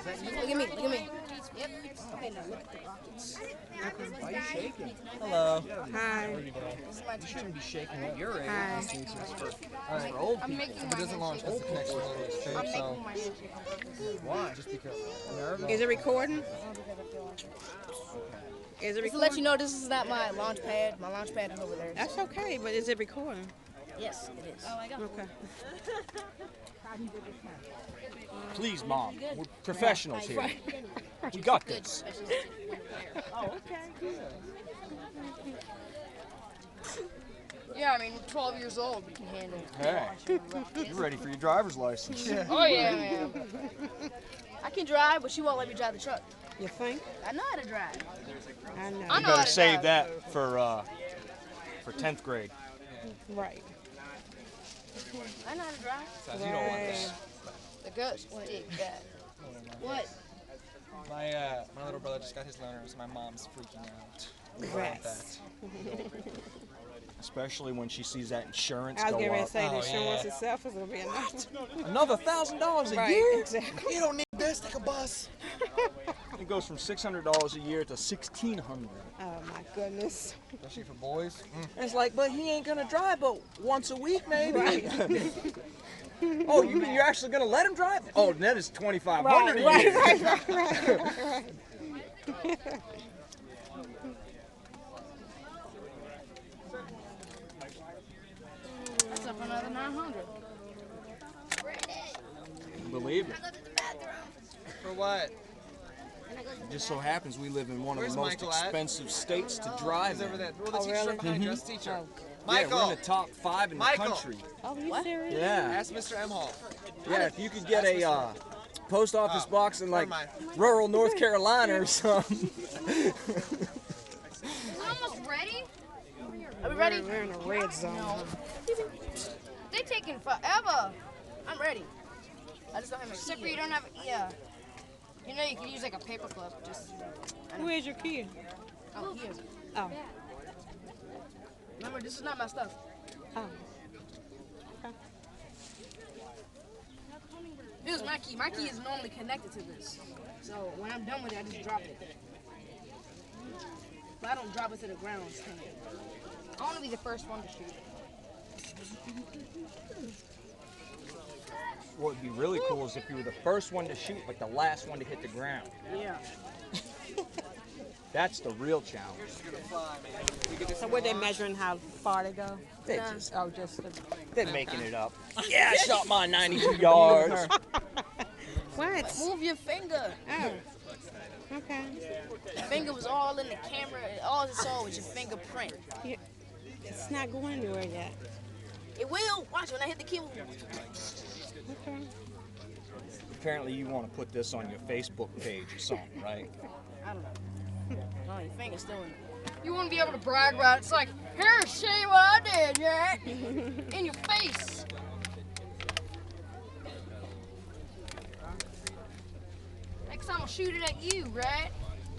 Look at me. Look at me. Yep. Okay, now look at the rockets. Why are you shaking? Hello. Hi. You shouldn't be shaking at your age. Hi. This is for old people. If it doesn't launch old connection on this tape, so why? Just because nervous? Is it recording? Is it Just to recording? let you know, this is not my launch pad. My launch pad is over there. That's okay, but is it recording? Yes, it is. Okay. Please, Mom. We're professionals here. We got this. Oh, okay. Yeah, I mean, 12 years old, we can handle it. Hey, you ready for your driver's license? Oh, yeah, man. I can drive, but she won't let me drive the truck. You think? I know how to drive. I know. I You know how better to save drive. that for 10th grade. Right. I know how to drive. Besides, you don't want that. The gut stick, that. What? My little brother just got his learners. My mom's freaking out. About Rats. that. Especially when she sees that insurance I was go getting ready up. to say the Oh, insurance yeah. itself is going to be enough. Another $1,000 a Right, year? exactly. You don't need this. Take a bus. It goes from $600 a year to $1,600. Oh, my goodness. Especially for boys. And it's like, but he ain't gonna drive but once a week, maybe. Oh, you mean you're actually gonna let him drive? Oh, that is $2,500 Right, a year. right. That's up another 900. Believe it. For what? It just so happens we live in one Where's of the most Michael at? expensive states to drive He's in. over there. Well, the Oh, teacher really? behind us, teacher. Oh. Yeah, Michael. we're in the top 5 in the Michael. country. Oh, you serious? Yeah. Ask Mr. M. Hall. Yeah, if you could get a post office box in like never rural North Carolina or something. Almost ready? Are we ready? We're in a red zone. No. They taking forever. I'm ready. I just don't have my Except for you don't have, yeah. You know you can use like a paper clip. Just. Where's your kid? Oh, here. Oh. Remember, this is not my stuff. Oh. This is my key. My key is normally connected to this. So when I'm done with it, I just drop it. But I don't drop it to the ground. I want to be the first one to shoot. What would be really cool is if you were the first one to shoot, but the last one to hit the ground. Yeah. That's the real challenge. So were they measuring how far they go? They just, Oh, just the... they're making it up. Yeah, I shot mine 92 yards. What? Move your finger. Oh. Okay. Your finger was all in the camera. All it saw was your fingerprint. It's not going anywhere yet. It will. Watch when I hit the key. Okay. Apparently you want to put this on your Facebook page or something, right? I don't know. No, your finger's still in it. You wouldn't be able to brag about it. It's like, here, see what I did, yeah? In your face. Next time I'll shoot it at you, right?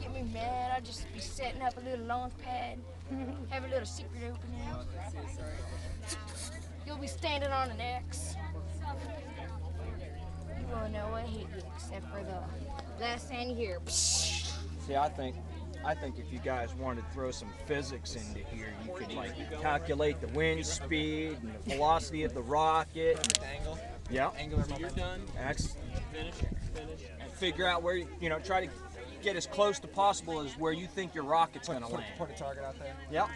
Get me mad. I'll just be setting up a little launch pad. Have a little secret opening. You'll be standing on an X. You won't know what hit you except for the last thing you hear. See, I think if you guys wanted to throw some physics into here, you could like calculate the wind speed and the velocity of the rocket. The angle. Yeah. Angular momentum. You're done. That's and figure out where you know, try to get as close to possible as where you think your rocket's gonna land. Put a target out there. Yep.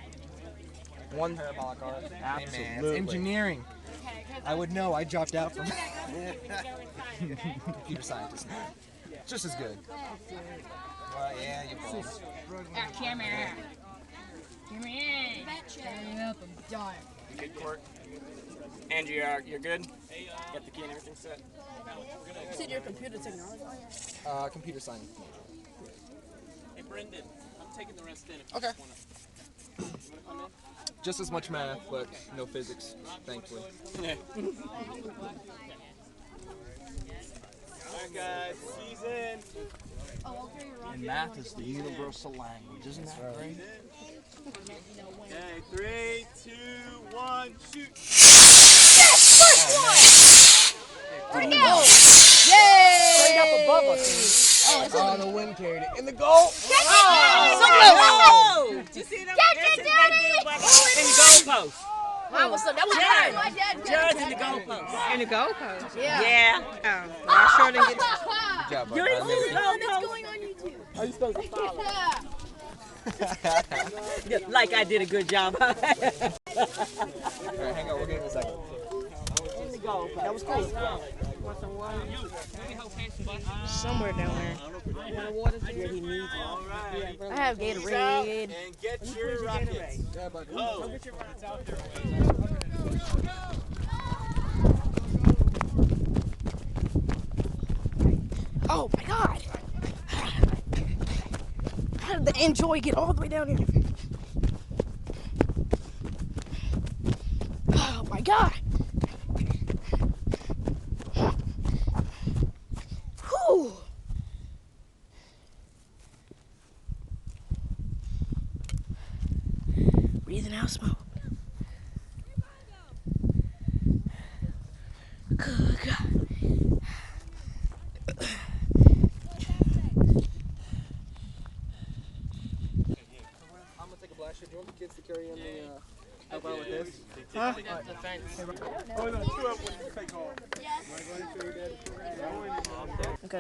One Parabolic arc. Hey, man, it's Absolutely. engineering. I would know. I dropped out from computer scientist. Just as good. Well, yeah, you both. Come here. Come here. Hurry up, I'm dying. You good, Court? Angie, you're good? Got the key and everything set? You said you're computer technology. Computer science. Hey, Brendan, I'm taking the rest in. If Okay. You want to come in? Just as much math, but no physics, thankfully. Alright, guys, season. And math is the universal language, isn't that great? Okay, 3, 2, 1, shoot. Yes! First one! Where'd it go? Yay! up above us. Oh, the wind carried it. In the goal. Oh! Did you see them? Catch That's it, it right there, buddy. In the goalpost. Mine was so that was Jared. mine. My dad Jared's in the goalpost. In the goalpost. Yeah. Yeah. I sure didn't get to. Good job, bud. You didn't see the That's goalpost? going on YouTube. Are you supposed to follow? Yeah. Like I did a good job. All right, hang on. We'll get it in a second. In the goalpost. That was cool. Want some water? Somewhere down there. Want a water? Yeah, he needs it. I have Gatorade. And get your rockets. Yeah, bud. Go. Oh my God! How did the enjoy get all the way down here? Oh my God! Whew. Breathing out smoke. Good God. I'm gonna take a blast shot. Do you want the kids to carry in the help out with this? Huh? Oh no, 2 of them take off. Yes. Am I going to, Dad? Okay.